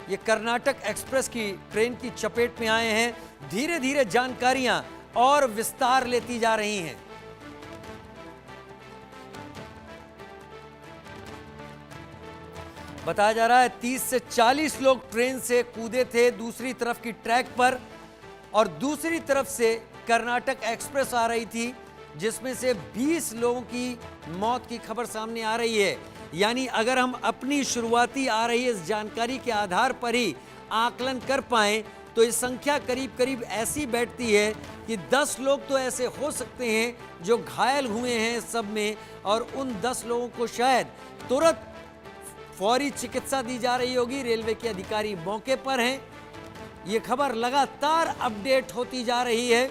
ये कर्नाटक एक्सप्रेस की ट्रेन की चपेट में आए हैं। धीरे धीरे जानकारियां और विस्तार लेती जा रही हैं। बताया जा रहा है 30 से 40 लोग ट्रेन से कूदे थे दूसरी तरफ की ट्रैक पर, और दूसरी तरफ से कर्नाटक एक्सप्रेस आ रही थी जिसमें से 20 लोगों की मौत की खबर सामने आ रही है। यानी अगर हम अपनी शुरुआती आ रही इस जानकारी के आधार पर ही आकलन कर पाएं तो ये संख्या करीब करीब ऐसी बैठती है कि 10 लोग तो ऐसे हो सकते हैं जो घायल हुए हैं सब में, और उन 10 लोगों को शायद तुरंत फौरी चिकित्सा दी जा रही होगी। रेलवे के अधिकारी मौके पर हैं। ये खबर लगातार अपडेट होती जा रही है।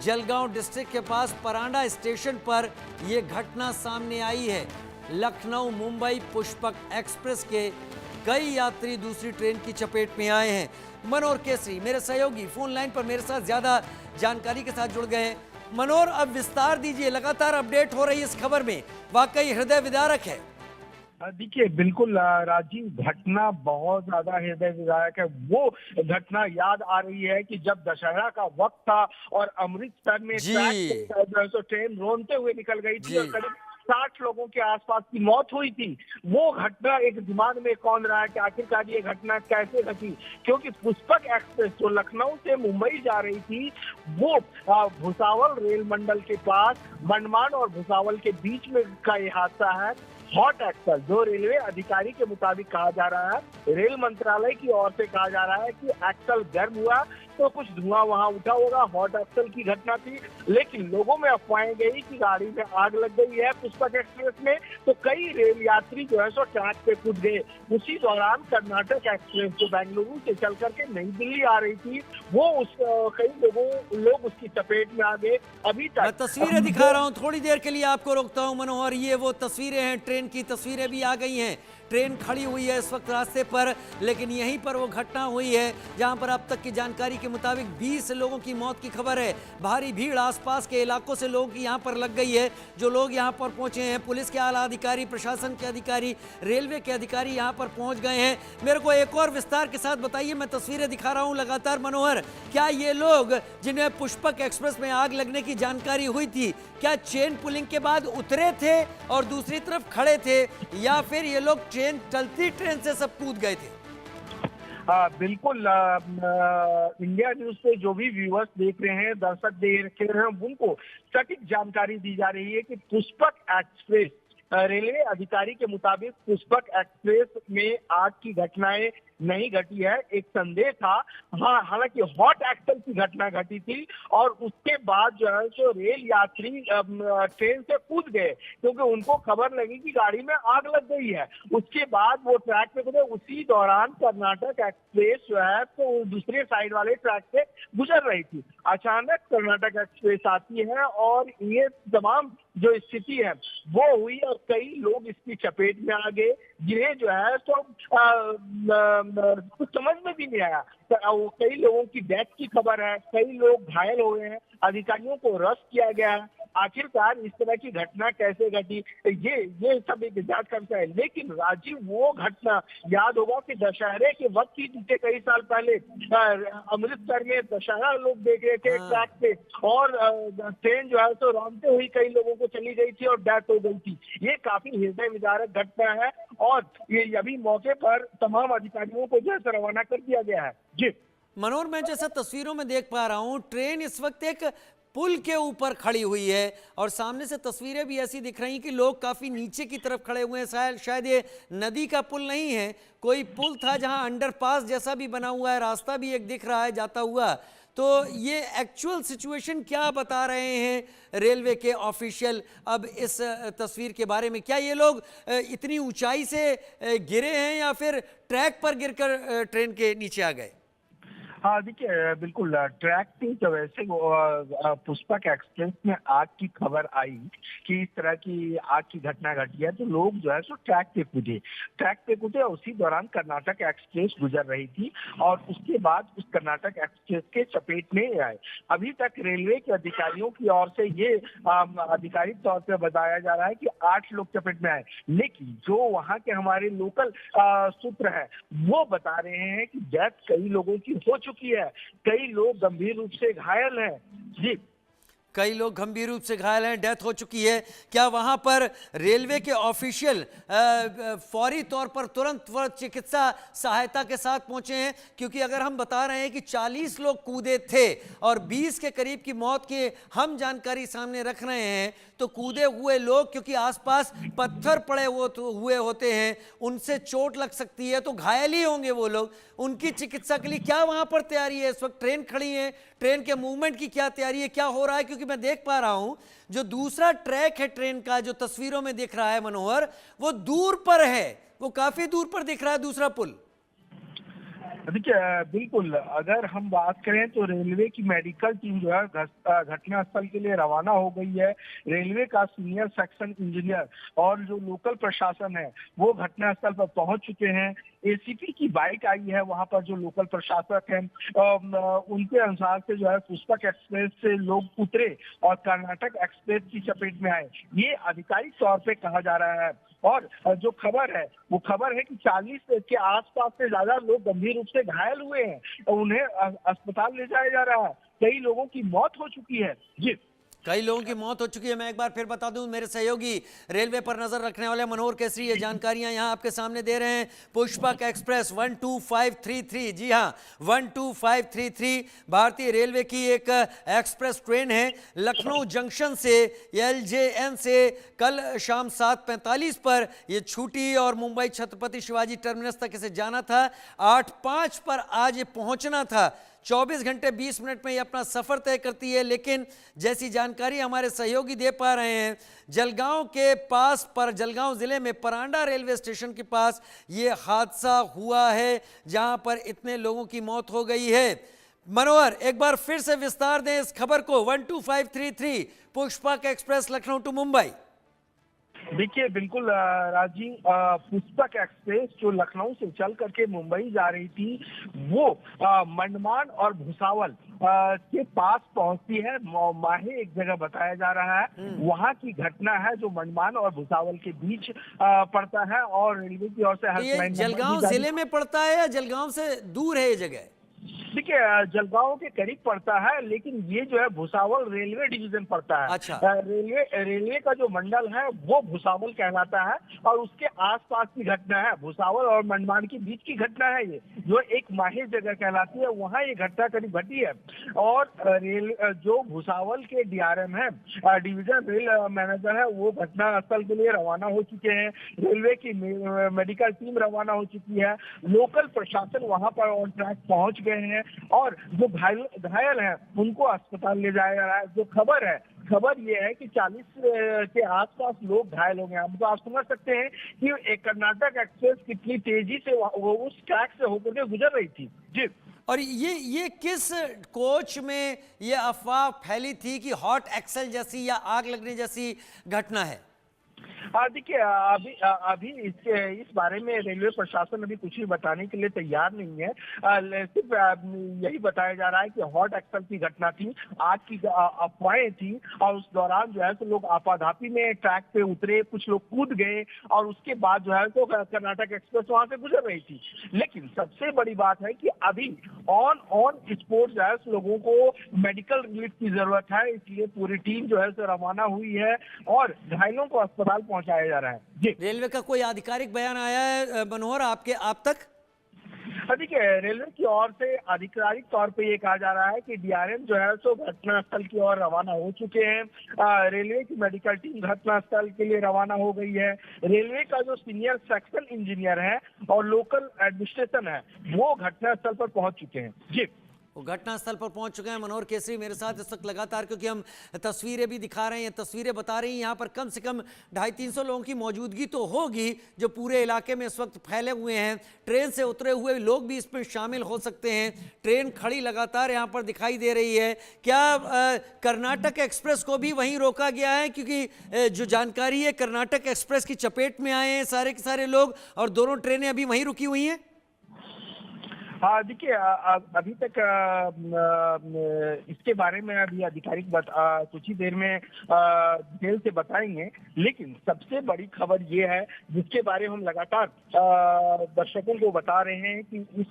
जलगांव डिस्ट्रिक्ट के पास परांडा स्टेशन पर यह घटना सामने आई है। लखनऊ मुंबई पुष्पक एक्सप्रेस के कई यात्री दूसरी ट्रेन की चपेट में आए हैं। मनोहर केसरी मेरे सहयोगी फोन लाइन पर मेरे साथ ज्यादा जानकारी के साथ जुड़ गए हैं। मनोहर, अब विस्तार दीजिए, लगातार अपडेट हो रही है इस खबर में, वाकई हृदय विदारक है। देखिए, बिल्कुल राजीव, घटना बहुत ज्यादा हृदय विदारक है। वो घटना याद आ रही है कि जब दशहरा का वक्त था और अमृतसर में ट्रेन रोनते हुए निकल गई थी और करीब 60 लोगों के आसपास की मौत हुई थी। वो घटना एक दिमाग में कौन रहा है कि आखिरकार ये घटना कैसे घटी, क्योंकि पुष्पक एक्सप्रेस जो लखनऊ से मुंबई जा रही थी वो भुसावल रेल मंडल के पास मंडमान और भुसावल के बीच में का ये हादसा है। हॉट एक्सल, जो रेलवे अधिकारी के मुताबिक कहा जा रहा है, रेल मंत्रालय की ओर से कहा जा रहा है कि एक्सल गर्म हुआ तो कुछ धुआं वहां उठा होगा। हॉट एक्सल की घटना थी, लेकिन लोगों में अफवाहें गई कि गाड़ी में आग लग गई है पुष्पक एक्सप्रेस में, तो कई रेल यात्री जो है सो ट्रैक पे कूद गए। उसी दौरान कर्नाटक एक्सप्रेस जो बेंगलुरु से चल करके नई दिल्ली आ रही थी, वो कई लोग उसकी चपेट में आ गए। अभी तक मैं तस्वीरें दिखा रहा हूं, थोड़ी देर के लिए आपको रोकता हूं मनोहर। ये वो तस्वीरें हैं, ट्रेन की तस्वीरें भी आ गई हैं। ट्रेन खड़ी हुई है इस वक्त रास्ते पर, लेकिन यहीं पर वो घटना हुई है जहां पर अब तक की जानकारी के मुताबिक 20 लोगों की मौत की खबर है। भारी भीड़ आसपास के इलाकों से लोगों की यहां पर लग गई है। जो लोग यहां पर पहुंचे हैं, पुलिस के आला अधिकारी, प्रशासन के अधिकारी, रेलवे के अधिकारी यहां पर पहुंच गए हैं। मेरे को एक और विस्तार के साथ बताइए, मैं तस्वीरें दिखा रहा हूं लगातार मनोहर, क्या ये लोग जिन्हें पुष्पक एक्सप्रेस में आग लगने की जानकारी हुई थी, क्या चेन पुलिंग के बाद उतरे थे और दूसरी तरफ खड़े थे, या फिर ये लोग चलती ट्रेन से सब कूद गए थे? बिल्कुल, इंडिया न्यूज पे जो भी व्यूअर्स देख रहे हैं, दर्शक देख रहे हैं, उनको सटीक जानकारी दी जा रही है कि पुष्पक एक्सप्रेस, रेलवे अधिकारी के मुताबिक पुष्पक एक्सप्रेस में आग की घटनाएं नहीं घटी है। एक संदेह था, हाँ, हालांकि हॉट एक्सल की घटना घटी थी और उसके बाद जो है सो रेल यात्री ट्रेन से कूद गए क्योंकि उनको खबर लगी कि गाड़ी में आग लग गई है। उसके बाद वो ट्रैक पे कूदे। उसी दौरान कर्नाटक एक्सप्रेस जो है तो दूसरे साइड वाले ट्रैक से गुजर रही थी। अचानक कर्नाटक एक्सप्रेस आती है और ये तमाम जो स्थिति है वो हुई और कई लोग इसकी चपेट में आ गए, जिन्हें जो है तो कुछ समझ में भी नहीं आया। कई लोगों की डेथ की खबर है, कई लोग घायल हो गए हैं, अधिकारियों को अरेस्ट किया गया है। आखिरकार इस तरह की घटना कैसे घटी, ये सब एक जांच का विषय है। लेकिन राजीव, वो घटना याद होगा कि दशहरे के वक्त ही बीते कई साल पहले अमृतसर में दशहरा लोग देख रहे थे ट्रैक पे और ट्रेन जो है तो रौंदते हुई कई लोगों को चली गई थी और डेथ हो गई थी। ये काफी हृदय विदारक घटना है और ये अभी मौके पर तमाम अधिकारियों को जो है रवाना कर दिया गया है। जी मनोहर, मैं जैसा तस्वीरों में देख पा रहा हूं, ट्रेन इस वक्त एक पुल के ऊपर खड़ी हुई है और सामने से तस्वीरें भी ऐसी दिख रही कि लोग काफी नीचे की तरफ खड़े हुए हैं। शायद ये नदी का पुल नहीं है, कोई पुल था जहां अंडरपास जैसा भी बना हुआ है, रास्ता भी एक दिख रहा है जाता हुआ। तो ये एक्चुअल सिचुएशन क्या बता रहे हैं रेलवे के ऑफिशियल अब इस तस्वीर के बारे में? क्या ये लोग इतनी ऊंचाई से गिरे हैं या फिर ट्रैक पर गिरकर ट्रेन के नीचे आ गए? हाँ, देखिए बिल्कुल ट्रैक पे जब ऐसे वो पुष्पक एक्सप्रेस में आग की खबर आई कि इस तरह की आग की घटना घटी है, तो लोग जो है सो ट्रैक पे कूदे और उसी दौरान कर्नाटक एक्सप्रेस गुजर रही थी और उसके बाद उस कर्नाटक एक्सप्रेस के चपेट में आए। अभी तक रेलवे के अधिकारियों की ओर से ये आधिकारिक तौर पे बताया जा रहा है कि 8 लोग चपेट में आए, लेकिन जो वहाँ के हमारे लोकल सूत्र है वो बता रहे हैं कि डेथ कई लोगों की हो चुकी है, कई लोग गंभीर रूप से घायल हैं। जी। कई लोग गंभीर रूप से घायल हैं, डेथ हो चुकी है। क्या वहां पर रेलवे के ऑफिशियल फौरी तौर पर तुरंत चिकित्सा सहायता के साथ पहुंचे हैं? क्योंकि अगर हम बता रहे हैं कि 40 लोग कूदे थे और 20 के करीब की मौत की हम जानकारी सामने रख रहे हैं, तो कूदे हुए लोग क्योंकि आसपास पत्थर पड़े हुए होते हैं, उनसे चोट लग सकती है, तो घायल ही होंगे वो लोग। उनकी चिकित्सा के लिए क्या वहां पर तैयारी है? इस वक्त ट्रेन खड़ी है, ट्रेन के मूवमेंट की क्या तैयारी है, क्या हो रहा है? क्योंकि मैं देख पा रहा हूं जो दूसरा ट्रैक है ट्रेन का, जो तस्वीरों में दिख रहा है मनोहर, वो दूर पर है, वो काफी दूर पर दिख रहा है दूसरा पुल। देखिए बिल्कुल अगर हम बात करें तो रेलवे की मेडिकल टीम जो है घटना स्थल के लिए रवाना हो गई है। रेलवे का सीनियर सेक्शन इंजीनियर और जो लोकल प्रशासन है वो घटना स्थल पर पहुंच चुके हैं। एसीपी की बाइक आई है, वहां पर जो लोकल प्रशासक हैं उनके अनुसार से जो है पुष्पक एक्सप्रेस से लोग उतरे और कर्नाटक एक्सप्रेस की चपेट में आए, ये आधिकारिक तौर पे कहा जा रहा है। और जो खबर है वो खबर है कि 40 के आसपास से ज्यादा लोग गंभीर रूप से घायल हुए हैं और उन्हें अस्पताल ले जाया जा रहा है। कई लोगों की मौत हो चुकी है। जी। कई लोगों की मौत हो चुकी है। मैं एक बार फिर बता दूं, मेरे सहयोगी रेलवे पर नजर रखने वाले मनोहर केसरी ये जानकारियां यहां आपके सामने दे रहे हैं। पुष्पक एक्सप्रेस 12533, जी हां 12533 भारतीय रेलवे की एक एक्सप्रेस ट्रेन है। लखनऊ जंक्शन से एलजेएन से कल शाम 7:45 पर यह छूटी और मुंबई छत्रपति शिवाजी टर्मिनस तक इसे जाना था। 8:05 पर आज ये पहुंचना था। 24 घंटे 20 मिनट में ये अपना सफर तय करती है, लेकिन जैसी जानकारी हमारे सहयोगी दे पा रहे हैं, जलगांव के पास पर जलगांव जिले में परांडा रेलवे स्टेशन के पास ये हादसा हुआ है जहां पर इतने लोगों की मौत हो गई है। मनोहर, एक बार फिर से विस्तार दें इस खबर को। 12533 पुष्पक एक्सप्रेस लखनऊ टू मुंबई। देखिए बिल्कुल राजीव, पुष्पक एक्सप्रेस जो लखनऊ से चल करके मुंबई जा रही थी वो मंडमान और भुसावल के पास पहुंचती है। माहे एक जगह बताया जा रहा है, वहां की घटना है जो मंडमान और भुसावल के बीच पड़ता है और रेलवे की ओर से तो ये जलगांव जिले में पड़ता है या जलगांव से दूर है ये जगह? देखिए जलगांव के करीब पड़ता है, लेकिन ये जो है भुसावल रेलवे डिवीजन पड़ता है। अच्छा। रेलवे का जो मंडल है वो भुसावल कहलाता है और उसके आसपास की घटना है। भुसावल और मंडमान के बीच की घटना है ये, जो एक माहिर जगह कहलाती है, वहाँ ये घटना करीब घटी है। और जो भुसावल के डीआरएम है, डिवीजन रेल मैनेजर है, वो घटना स्थल के लिए रवाना हो चुके हैं। रेलवे की मेडिकल टीम रवाना हो चुकी है। लोकल प्रशासन वहां पर ऑन ट्रैक पहुंच गए हैं और जो घायल हैं उनको अस्पताल ले जाया जा रहा है। जो खबर ये है कि 40 के आसपास लोग घायल हो गए। अब तो आप समझ सकते हैं कि एक कर्नाटक एक्सप्रेस कितनी तेजी से वो उस ट्रैक से होकर के गुजर रही थी। जी। और ये किस कोच में ये अफवाह फैली थी कि हॉट एक्सेल जैसी या आग लगने जैसी घटना है? देखिए अभी इस बारे में रेलवे प्रशासन अभी कुछ भी बताने के लिए तैयार नहीं है। सिर्फ यही बताया जा रहा है कि हॉट एक्सेल की घटना थी, आग की अफवाहें थी और उस दौरान जो है तो लोग आपाधापी में ट्रैक पे उतरे, कुछ लोग कूद गए और उसके बाद जो है तो कर्नाटक एक्सप्रेस वहां से गुजर रही थी। लेकिन सबसे बड़ी बात है कि अभी ऑन स्पॉट जो है लोगों को मेडिकल रिलीफ की जरूरत है, इसलिए पूरी टीम जो है रवाना हुई है और घायलों को अस्पताल पहुंचाया जा रहा है। जी। रेलवे का कोई आधिकारिक बयान आया है मनोहर आप तक? देखिए रेलवे की ओर से आधिकारिक तौर पे ये कहा जा रहा है कि डीआरएम जो है सो घटनास्थल की ओर रवाना हो चुके हैं। रेलवे की मेडिकल टीम घटनास्थल के लिए रवाना हो गई है। रेलवे का जो सीनियर सेक्शन इंजीनियर है और लोकल एडमिनिस्ट्रेशन है वो घटनास्थल पर पहुंच चुके हैं। जी। वो घटनास्थल पर पहुंच चुके हैं मनोहर केसरी मेरे साथ इस वक्त लगातार, क्योंकि हम तस्वीरें भी दिखा रहे हैं, तस्वीरें बता रही हैं यहाँ पर कम से कम 250-300 लोगों की मौजूदगी तो होगी जो पूरे इलाके में इस वक्त फैले हुए हैं। ट्रेन से उतरे हुए लोग भी इसमें शामिल हो सकते हैं। ट्रेन खड़ी लगातार यहाँ पर दिखाई दे रही है। क्या कर्नाटक एक्सप्रेस को भी वहीं रोका गया है, क्योंकि जो जानकारी है कर्नाटक एक्सप्रेस की चपेट में आए हैं सारे के सारे लोग और दोनों ट्रेनें अभी वहीं रुकी हुई हैं? हाँ देखिए, अभी तक इसके बारे में अभी आधिकारिक कुछ ही देर में डिटेल से बताएंगे, लेकिन सबसे बड़ी खबर ये है जिसके बारे में हम लगातार दर्शकों को बता रहे हैं कि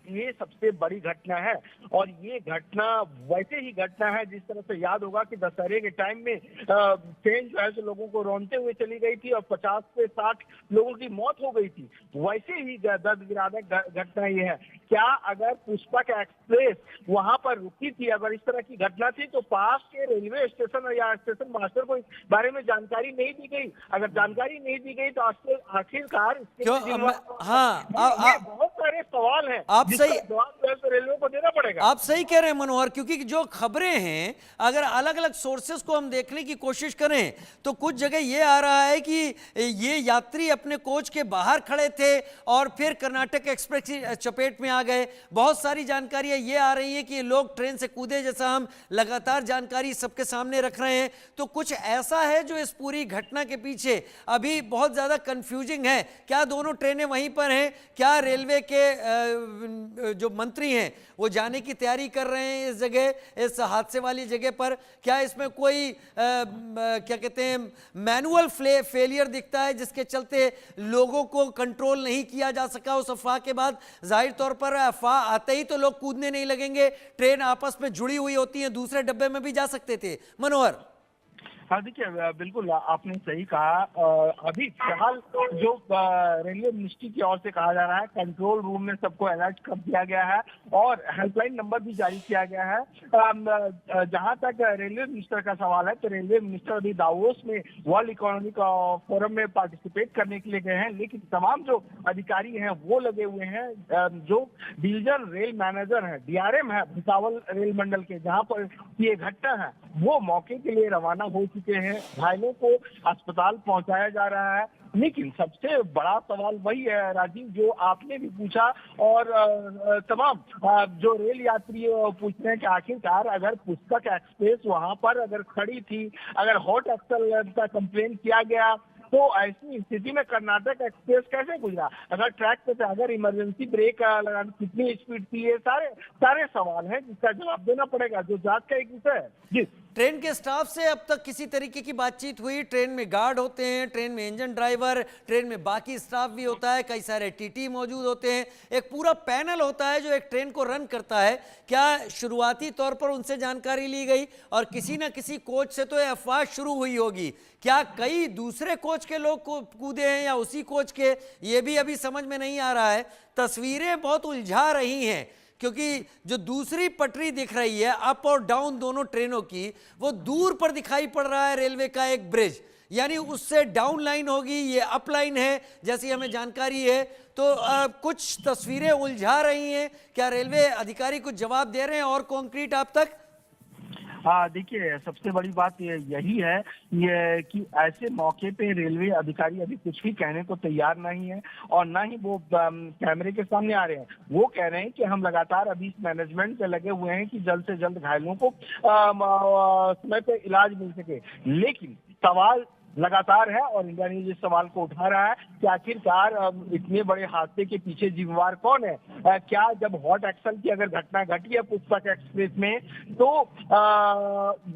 ये सबसे बड़ी घटना है। और ये घटना वैसे ही घटना है जिस तरह से याद होगा कि दशहरे के टाइम में ट्रेन जो है तो लोगों को रौंदते हुए चली गई थी और 50 से 60 लोगों की मौत हो गई थी। वैसे ही दर्दनाक घटना ये है। क्या अगर पुष्पक एक्सप्रेस वहां पर रुकी थी, अगर इस तरह की घटना थी, तो पास के रेलवे स्टेशन या स्टेशन मास्टर को इस बारे में जानकारी नहीं दी गई? अगर जानकारी नहीं दी गई तो आखिरकार बहुत सारे सवाल हैं। आप सही, तो रेलवे को देना पड़ेगा। आप सही कह रहे हैं मनोहर, क्योंकि जो खबरें हैं अगर अलग अलग सोर्सेस को हम देखने की कोशिश करें तो कुछ जगह ये आ रहा है कि ये यात्री अपने कोच के बाहर खड़े थे और फिर कर्नाटक एक्सप्रेस की चपेट में आ गए। बहुत सारी जानकारियां ये आ रही हैं कि लोग ट्रेन से कूदे, जैसा हम लगातार जानकारी सबके सामने रख रहे हैं। तो कुछ ऐसा है जो इस पूरी घटना के पीछे अभी बहुत ज्यादा कंफ्यूजिंग है। क्या दोनों ट्रेनें वहीं पर हैं? क्या रेलवे के जो मंत्री हैं वो जाने की तैयारी कर रहे हैं इस जगह, इस हादसे वाली जगह पर? क्या इसमें कोई क्या कहते हैं मैनुअल फेलियर दिखता है जिसके चलते लोगों को कंट्रोल नहीं किया जा सका उस अफवाह के बाद? जाहिर तौर पर अफवाह आते ही तो लोग कूदने नहीं लगेंगे, ट्रेन आपस में जुड़ी हुई होती है, दूसरे डब्बे में भी जा सकते थे। मनोहर, हाँ देखिए, बिल्कुल आपने सही कहा। अभी फिलहाल जो रेलवे मिनिस्ट्री की ओर से कहा जा रहा है, कंट्रोल रूम में सबको अलर्ट कर दिया गया है और हेल्पलाइन नंबर भी जारी किया गया है। जहां तक रेलवे मिनिस्टर का सवाल है तो रेलवे मिनिस्टर अभी दावोस में वर्ल्ड इकोनॉमिक फोरम में पार्टिसिपेट करने के लिए गए हैं, लेकिन तमाम जो अधिकारी हैं वो लगे हुए हैं। जो डिवीजन रेल मैनेजर है, DRM है भुसावल रेल मंडल के, जहाँ पर ये घटना है, वो मौके के लिए रवाना हो चुके हैं। घायलों को अस्पताल पहुंचाया जा रहा है। लेकिन सबसे बड़ा सवाल वही है राजीव, जो आपने भी पूछा और तमाम जो रेल यात्री पूछ रहे हैं कि आखिरकार अगर पुष्पक एक्सप्रेस वहां पर अगर खड़ी थी, अगर हॉट एक्सल का कंप्लेन किया गया, तो ऐसी स्थिति में कर्नाटक एक्सप्रेस कैसे गुजरा? अगर ट्रैक पे अगर इमरजेंसी ब्रेक लगाना कितनी स्पीड थी? ये सारे सवाल हैं जिसका जवाब देना पड़ेगा, जो जांच का एक विषय है। जी, ट्रेन के स्टाफ से अब तक किसी तरीके की बातचीत हुई? ट्रेन में गार्ड होते हैं, ट्रेन में इंजन ड्राइवर, ट्रेन में बाकी स्टाफ भी होता है, कई सारे TT मौजूद होते हैं, एक पूरा पैनल होता है जो एक ट्रेन को रन करता है। क्या शुरुआती तौर पर उनसे जानकारी ली गई? और किसी ना किसी कोच से तो यह अफवाह शुरू हुई होगी, क्या कई दूसरे कोच के लोग कूदे हैं या उसी कोच के? ये भी अभी समझ में नहीं आ रहा है। तस्वीरें बहुत उलझा रही हैं, क्योंकि जो दूसरी पटरी दिख रही है अप और डाउन दोनों ट्रेनों की, वो दूर पर दिखाई पड़ रहा है रेलवे का एक ब्रिज, यानी उससे डाउन लाइन होगी, ये अप लाइन है जैसी हमें जानकारी है। तो कुछ तस्वीरें उलझा रही हैं। क्या रेलवे अधिकारी कुछ जवाब दे रहे हैं और कॉन्क्रीट आप तक? हाँ देखिए, सबसे बड़ी बात यही है ये कि ऐसे मौके पे रेलवे अधिकारी अभी कुछ भी कहने को तैयार नहीं है और ना ही वो कैमरे के सामने आ रहे हैं। वो कह रहे हैं कि हम लगातार अभी इस मैनेजमेंट पे लगे हुए हैं कि जल्द से जल्द घायलों को समय पे इलाज मिल सके। लेकिन सवाल लगातार है और इंडिया न्यूज इस सवाल को उठा रहा है कि आखिरकार इतने बड़े हादसे के पीछे जिम्मेवार कौन है? क्या जब हॉट एक्सल की अगर घटना घटी है पुष्पक एक्सप्रेस में, तो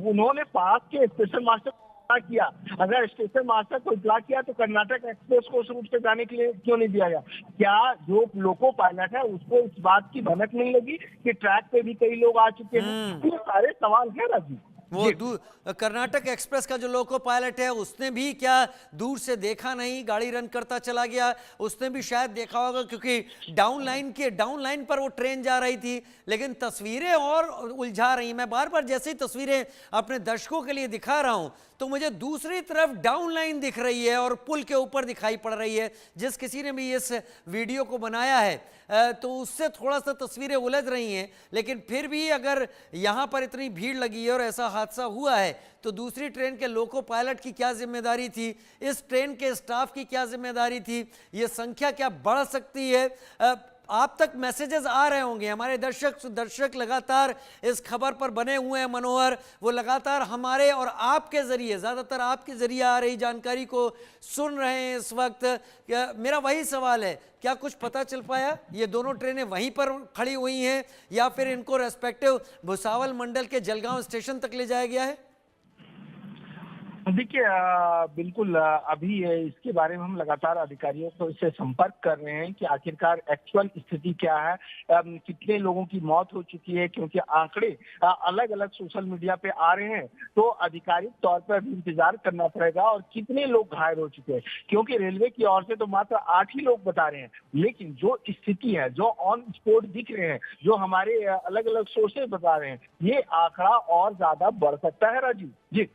उन्होंने पास के स्टेशन मास्टर किया? अगर स्टेशन मास्टर को इतला किया तो कर्नाटक एक्सप्रेस को उस रूट से जाने के लिए क्यों नहीं दिया गया? क्या जो लोको पायलट है उसको इस बात की भनक नहीं लगी कि ट्रैक पे भी कई लोग आ चुके हैं? ये सारे सवाल है राजीव। वो कर्नाटक एक्सप्रेस का जो लोको पायलट है उसने भी क्या दूर से देखा नहीं, गाड़ी रन करता चला गया। उसने भी शायद देखा होगा क्योंकि डाउन लाइन पर वो ट्रेन जा रही थी। लेकिन तस्वीरें और उलझा रही। मैं बार बार जैसे ही तस्वीरें अपने दर्शकों के लिए दिखा रहा हूं तो मुझे दूसरी तरफ डाउन लाइन दिख रही है और पुल के ऊपर दिखाई पड़ रही है। जिस किसी ने भी इस वीडियो को बनाया है तो उससे थोड़ा सा तस्वीरें उलझ रही हैं। लेकिन फिर भी अगर यहां पर इतनी भीड़ लगी है और ऐसा हादसा हुआ है तो दूसरी ट्रेन के लोको पायलट की क्या जिम्मेदारी थी, इस ट्रेन के स्टाफ की क्या जिम्मेदारी थी, ये संख्या क्या बढ़ सकती है। आप तक मैसेजेस आ रहे होंगे, हमारे दर्शक लगातार इस खबर पर बने हुए हैं मनोहर। वो लगातार हमारे और आपके जरिए, ज्यादातर आपके जरिए आ रही जानकारी को सुन रहे हैं इस वक्त। मेरा वही सवाल है, क्या कुछ पता चल पाया ये दोनों ट्रेनें वहीं पर खड़ी हुई हैं या फिर इनको रेस्पेक्टिव भुसावल मंडल के जलगांव स्टेशन तक ले जाया गया है? देखिए बिल्कुल अभी इसके बारे में हम लगातार अधिकारियों को इससे संपर्क कर रहे हैं कि आखिरकार एक्चुअल स्थिति क्या है, कितने लोगों की मौत हो चुकी है, क्योंकि आंकड़े अलग अलग सोशल मीडिया पे आ रहे हैं। तो आधिकारिक तौर पर भी इंतजार करना पड़ेगा और कितने लोग घायल हो चुके हैं, क्योंकि रेलवे की ओर से तो मात्र 8 ही लोग बता रहे हैं। लेकिन जो स्थिति है, जो ऑन स्पॉट दिख रहे हैं, जो हमारे अलग अलग सोर्सेज बता रहे हैं, ये आंकड़ा और ज्यादा बढ़ सकता है राजीव जी।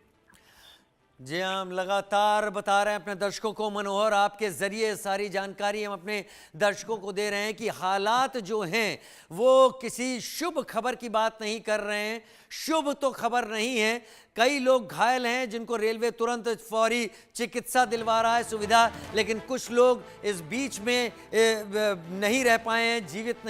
जी हम लगातार बता रहे हैं अपने दर्शकों को, मनोहर आपके जरिए सारी जानकारी हम अपने दर्शकों को दे रहे हैं कि हालात जो हैं वो किसी शुभ खबर की बात नहीं कर रहे हैं। शुभ तो खबर नहीं है, कई लोग घायल हैं जिनको रेलवे तुरंत फौरी चिकित्सा दिलवा रहा है, सुविधा। लेकिन कुछ लोग इस बीच में नहीं रह पाए हैं, जीवित नहीं